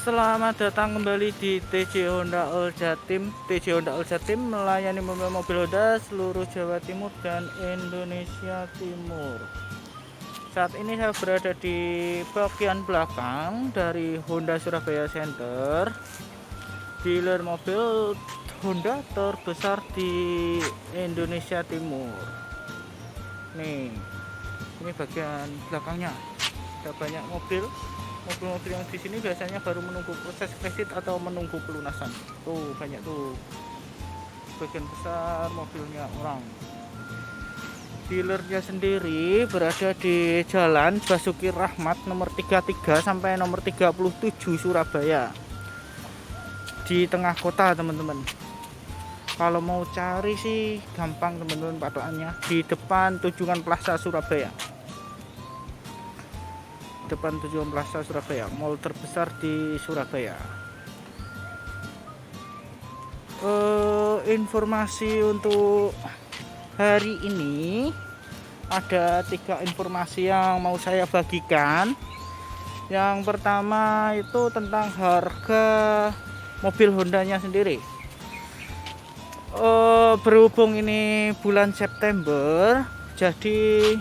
Selamat datang kembali di TJ Honda All Jatim. TJ Honda All Jatim melayani mobil Honda seluruh Jawa Timur dan Indonesia Timur. Saat ini saya berada di bagian belakang dari Honda Surabaya Center, dealer mobil Honda terbesar di Indonesia Timur. Nih, ini bagian belakangnya. Ada banyak mobil yang di sini biasanya baru menunggu proses kredit atau menunggu pelunasan. Tuh banyak tuh, bagian besar mobilnya orang. Dealernya sendiri berada di Jalan Basuki Rahmat nomor 33 sampai nomor 37 Surabaya, di tengah kota teman-teman. Kalau mau cari sih gampang teman-teman, patokannya di depan Tunjungan Plaza Surabaya. Depan Tunjungan Plaza Surabaya, mall terbesar di Surabaya. Informasi untuk hari ini ada 3 informasi yang mau saya bagikan. Yang pertama itu tentang harga mobil Hondanya sendiri. Berhubung ini bulan September, jadi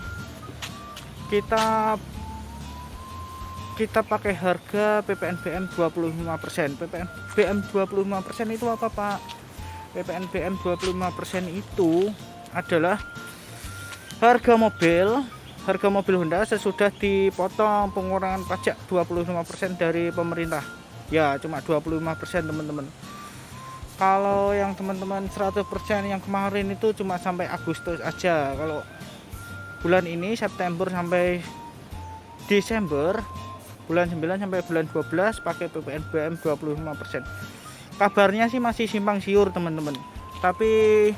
kita pakai harga PPNBM 25%. PPNBM 25% itu apa, Pak? PPNBM 25% itu adalah harga mobil Honda sesudah dipotong pengurangan pajak 25% dari pemerintah. Ya, cuma 25% teman-teman. Kalau yang teman-teman 100% yang kemarin itu cuma sampai Agustus aja. Kalau bulan ini September sampai Desember, bulan 9 sampai bulan 12 pakai PPNBM 25%. Kabarnya sih masih simpang siur teman-teman, tapi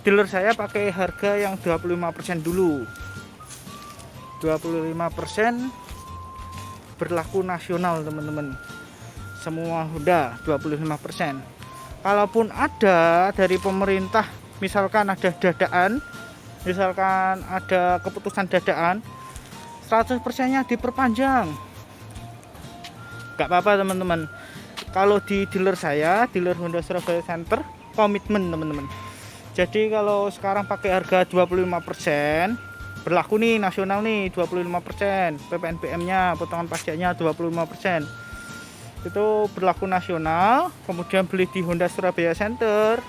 dealer saya pakai harga yang 25% dulu. 25% berlaku nasional teman-teman, semua Honda 25%. Kalaupun ada dari pemerintah, misalkan ada keputusan dadaan, 100%-nya diperpanjang, gak apa-apa teman-teman. Kalau di dealer saya, dealer Honda Surabaya Center, komitmen teman-teman. Jadi kalau sekarang pakai harga 25%, berlaku nih nasional nih 25%, PPNBM-nya, potongan pajaknya 25%. Itu berlaku nasional. Kemudian beli di Honda Surabaya Center,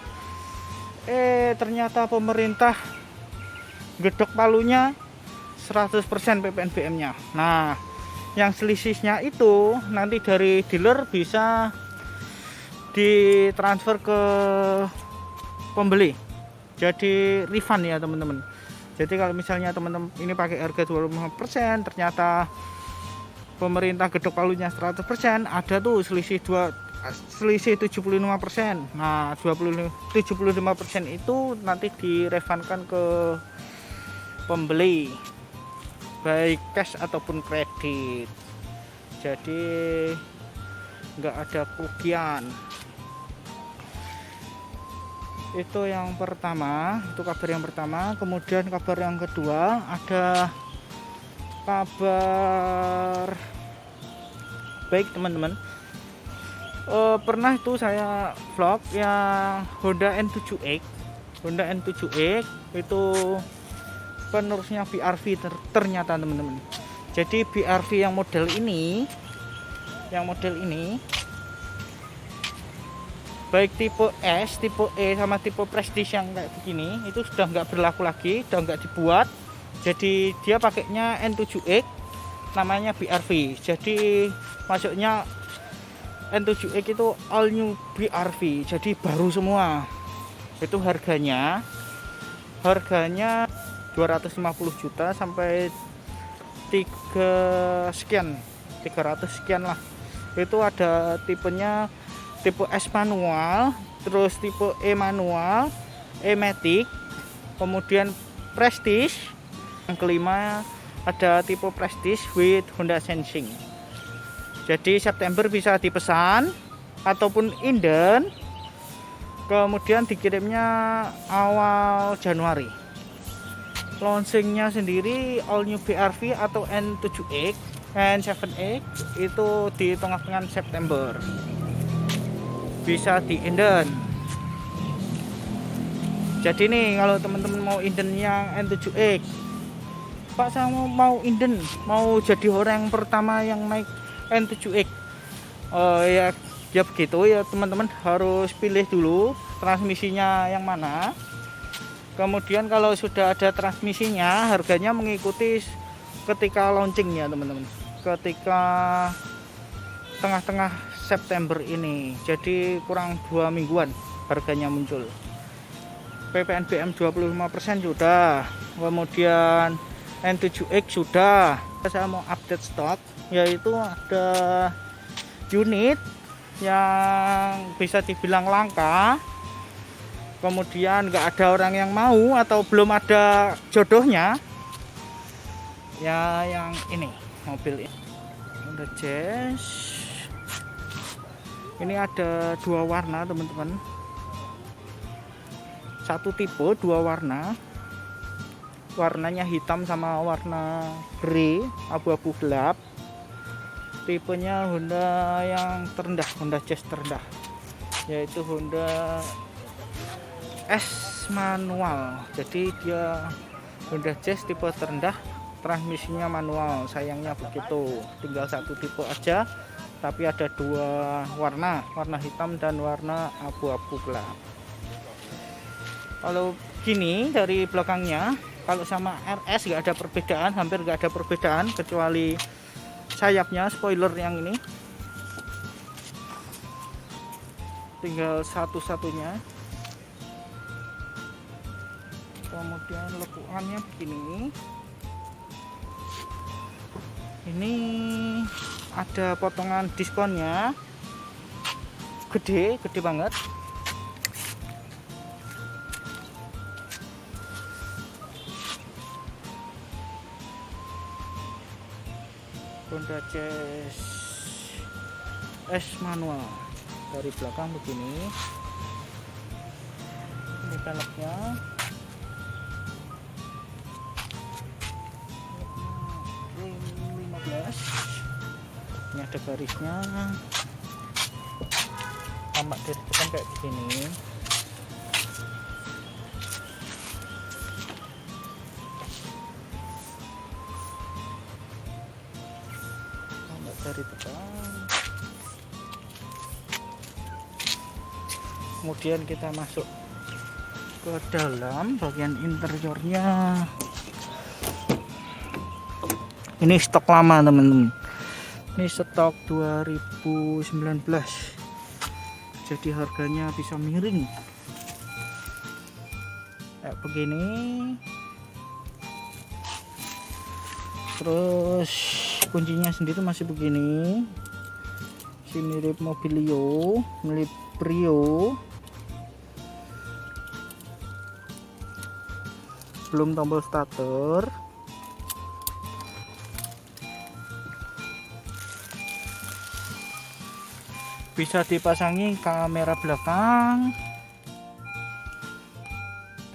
ternyata pemerintah gedok palunya 100% PPNBM-nya. Nah, yang selisihnya itu nanti dari dealer bisa ditransfer ke pembeli, jadi refund ya teman-teman. Jadi kalau misalnya teman-teman ini pakai harga 25%, ternyata pemerintah gedok palunya 100%, ada tuh selisih 75%. Nah, 75% itu nanti direfundkan ke pembeli, baik cash ataupun kredit. Jadi nggak ada kerugian. Itu yang pertama, itu kabar yang pertama. Kemudian kabar yang kedua, ada kabar baik teman-teman. Pernah itu saya vlog yang Honda N7X. Honda N7X itu penerusnya BRV ternyata teman-teman. Jadi BRV yang model ini baik tipe S, tipe E sama tipe Prestige yang kayak begini itu sudah nggak berlaku lagi, sudah nggak dibuat. Jadi dia pakainya N7X, namanya BRV. Jadi masuknya N7X itu all new BRV, jadi baru semua. Itu harganya 250 juta sampai 300 sekian lah. Itu ada tipenya, tipe S manual, terus tipe E manual, E-Matic, kemudian Prestige. Yang kelima ada tipe Prestige with Honda Sensing. Jadi September bisa dipesan ataupun inden, kemudian dikirimnya awal Januari. Launchingnya sendiri all new BRV atau N7X N7X itu di tengah-tengah September bisa di inden. Jadi nih kalau teman-teman mau inden yang N7X, Pak saya mau inden, mau jadi orang yang pertama yang naik N7X, ya begitu ya teman-teman, harus pilih dulu transmisinya yang mana. Kemudian kalau sudah ada transmisinya, harganya mengikuti ketika launching ya teman-teman, ketika tengah-tengah September ini, jadi kurang 2 mingguan harganya muncul. PPNBM 25% sudah, kemudian N7X sudah. Saya mau update stok, yaitu ada unit yang bisa dibilang langka, kemudian nggak ada orang yang mau atau belum ada jodohnya ya, yang ini mobil ini Honda Jazz. Ini ada 2 warna teman-teman, satu tipe 2 warna, warnanya hitam sama warna grey abu-abu gelap. Tipenya Honda yang terendah, Honda Jazz terendah, yaitu Honda S manual. Jadi dia Honda Jazz tipe terendah, transmisinya manual, sayangnya begitu. Tinggal satu tipe aja, tapi ada 2 warna, warna hitam dan warna abu-abu gelap. Kalau gini dari belakangnya, kalau sama RS nggak ada perbedaan, hampir nggak ada perbedaan kecuali sayapnya, spoiler yang ini tinggal satu-satunya. Kemudian lekuannya begini, ini ada potongan diskonnya, gede banget. Honda Jazz S manual dari belakang begini. Ini peleknya, ring 15. Ini ada garisnya, tampak dari depan kayak begini. Dari depan. Kemudian kita masuk ke dalam bagian interiornya. Ini stok lama teman-teman, ini stok 2019, jadi harganya bisa miring kayak begini. Terus kuncinya sendiri masih begini, si mirip Mobilio, mirip Brio, belum tombol starter. Bisa dipasangi kamera belakang,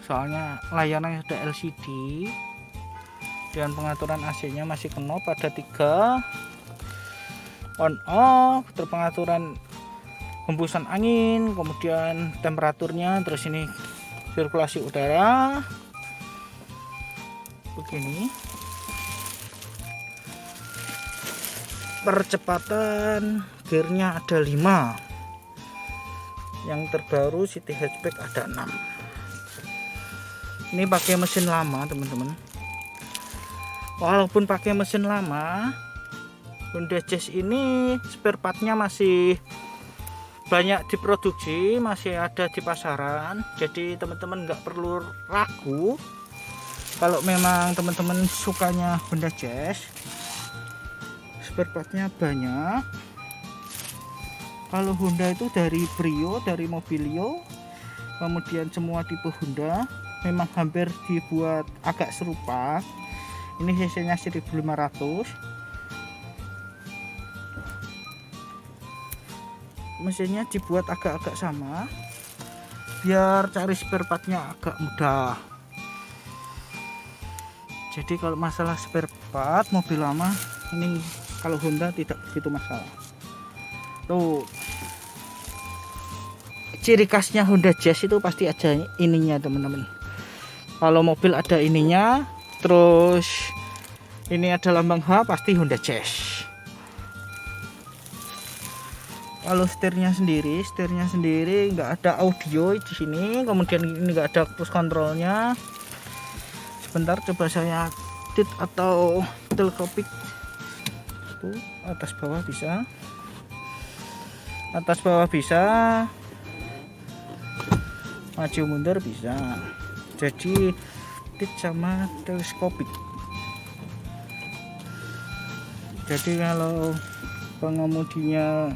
soalnya layarnya sudah LCD. Dan pengaturan AC-nya masih knob, ada 3 on off, terpengaturan hembusan angin, kemudian temperaturnya, terus ini sirkulasi udara begini. Percepatan gearnya ada 5, yang terbaru City Hatchback ada 6. Ini pakai mesin lama teman-teman. Walaupun pakai mesin lama, Honda Jazz ini spare partnya masih banyak diproduksi, masih ada di pasaran. Jadi teman-teman nggak perlu ragu kalau memang teman-teman sukanya Honda Jazz, spare partnya banyak. Kalau Honda itu dari Brio, dari Mobilio, kemudian semua tipe Honda memang hampir dibuat agak serupa. Ini cc-nya 1500, mesinnya dibuat agak-agak sama biar cari spare partnya agak mudah. Jadi kalau masalah spare part mobil lama Ini kalau Honda tidak begitu masalah. Tuh, ciri khasnya Honda Jazz itu pasti ada ininya teman-teman. Kalau mobil ada ininya, terus ini ada lambang H, pasti Honda Jazz. Kalau setirnya sendiri nggak ada audio di sini, kemudian ini nggak ada cruise controlnya. Sebentar, coba saya tit atau teleskopik. Tuh, atas bawah bisa, maju mundur bisa. Jadi tit sama teleskopik. Jadi kalau pengemudinya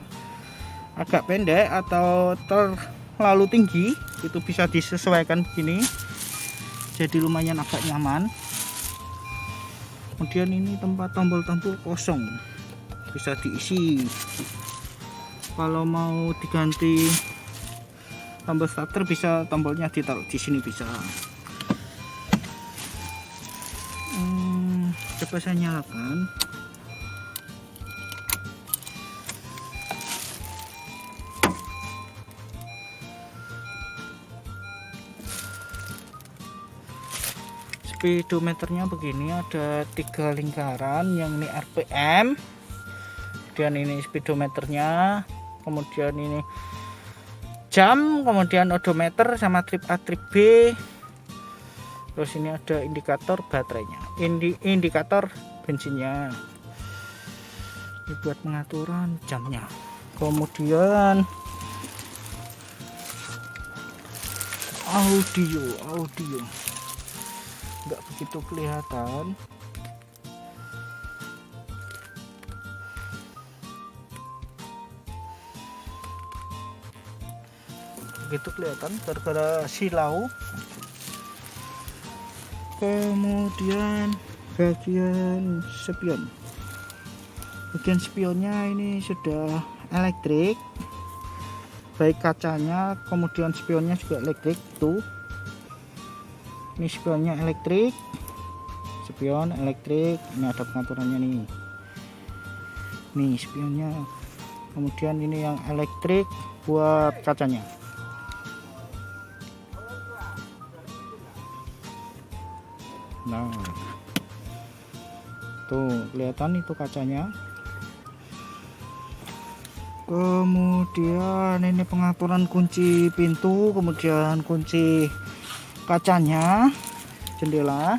agak pendek atau terlalu tinggi, itu bisa disesuaikan begini, jadi lumayan agak nyaman. Kemudian ini tempat tombol-tombol kosong, bisa diisi. Kalau mau diganti tombol starter, bisa tombolnya ditaruh di sini bisa. Coba saya nyalakan. Speedometernya begini, ada 3 lingkaran, yang ini RPM, kemudian ini speedometernya, kemudian ini jam, kemudian odometer sama trip A trip B, terus ini ada indikator baterainya, indikator bensinnya, ini buat pengaturan jamnya. Kemudian audio nggak begitu kelihatan. Begitu kelihatan gara-gara silau. Kemudian bagian spionnya ini sudah elektrik, baik kacanya, kemudian spionnya juga elektrik. Tuh, ini spionnya elektrik, spion elektrik, ini ada pengaturannya nih spionnya. Kemudian ini yang elektrik buat kacanya. Nah, tuh kelihatan itu kacanya. Kemudian ini pengaturan kunci pintu, kemudian kunci kacanya, jendela.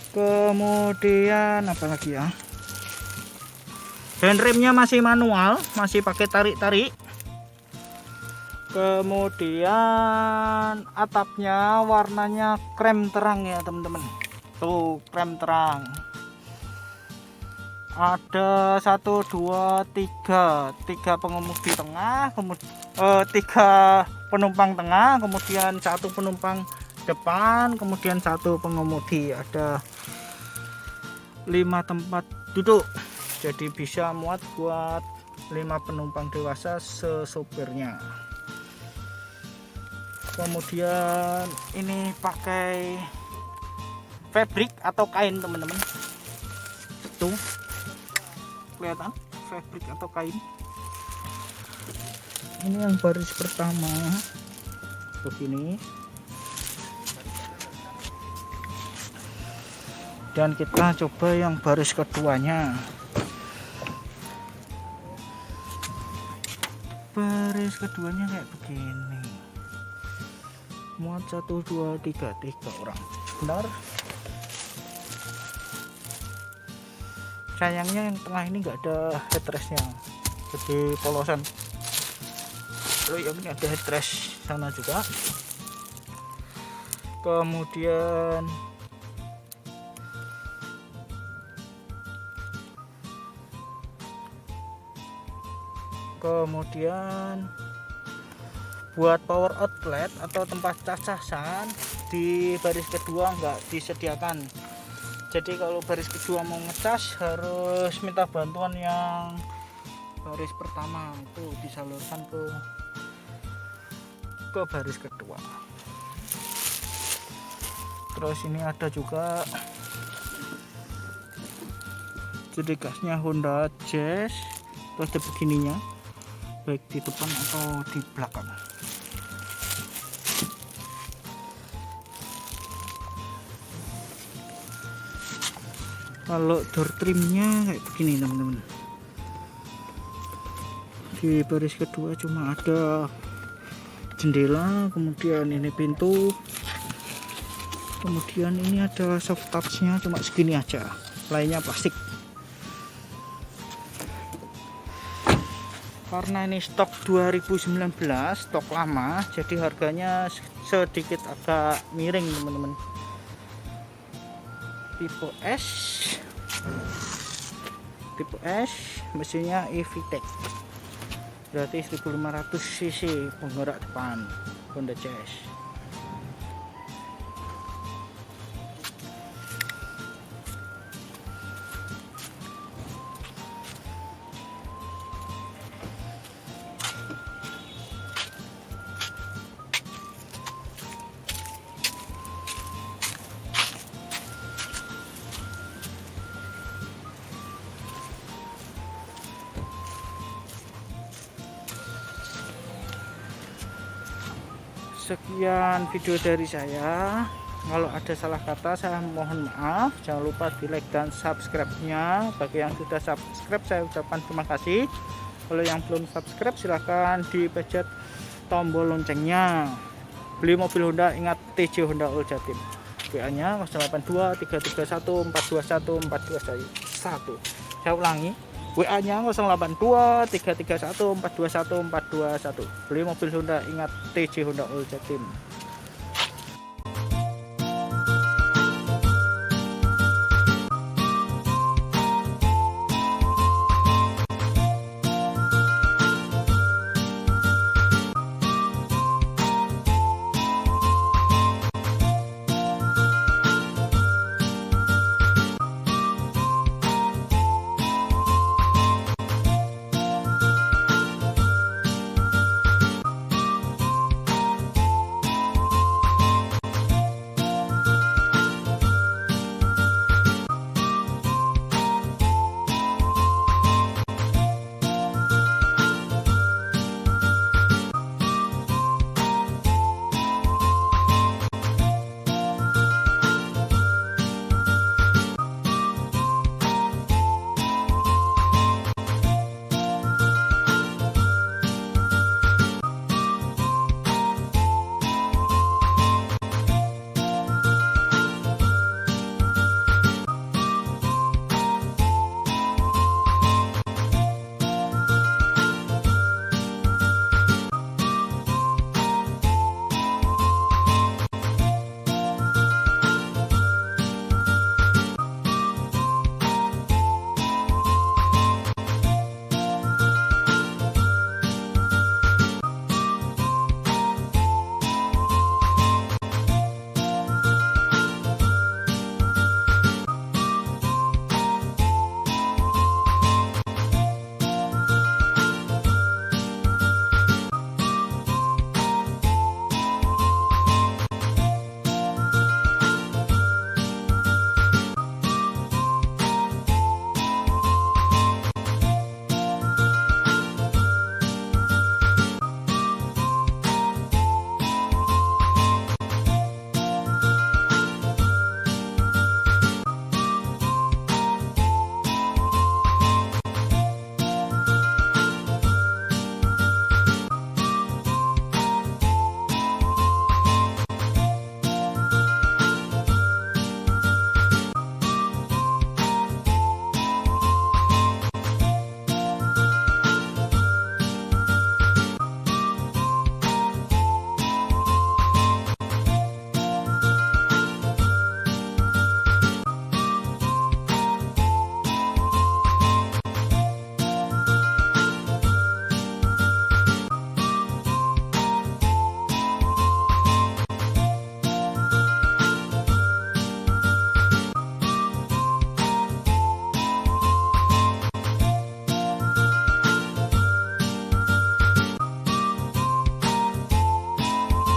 Kemudian apa lagi ya, handremnya masih manual, masih pakai tarik-tarik. Kemudian atapnya warnanya krem terang ya teman-teman. Tuh, krem terang. Ada 1 2 3 pengemudi tengah, kemudian 3 penumpang tengah, kemudian 1 penumpang depan, kemudian 1 pengemudi. Ada 5 tempat duduk, jadi bisa muat buat 5 penumpang dewasa sesopirnya. Kemudian ini pakai fabric atau kain teman-teman. Tuh, kelihatan fabric atau kain. Ini yang baris pertama begini, dan kita coba yang baris keduanya. Baris keduanya kayak begini, muat 1 2 3 orang. Benar, sayangnya yang tengah ini enggak ada headrestnya, jadi polosan. Lalu yang ini ada headrest sana juga. Kemudian buat power outlet atau tempat cacasan di baris kedua enggak disediakan. Jadi kalau baris kedua mau ngecas harus minta bantuan yang baris pertama, itu disalurkan ke baris kedua. Terus ini ada juga Jadi gasnya Honda Jazz itu ada begininya, baik di depan atau di belakang. Kalau door trimnya kayak begini teman-teman. Di baris kedua cuma ada jendela, kemudian ini pintu, kemudian ini ada soft touchnya cuma segini aja, lainnya plastik. Karena ini stok 2019, stok lama, jadi harganya sedikit agak miring teman-teman. Tipe S mesinnya EVTEC, berarti 1500 cc penggerak depan Honda Jazz. Sekian video dari saya. Kalau ada salah kata saya mohon maaf. Jangan lupa di like dan subscribe-nya. Bagi yang sudah subscribe saya ucapkan terima kasih. Kalau yang belum subscribe silahkan dipencet tombol loncengnya. Beli mobil Honda ingat TJ Honda All Jatim. WA nya 082 331 421 421. Saya ulangi, WA nya 082 331 421 421. Beli mobil Honda ingat TJ Honda All Jatim.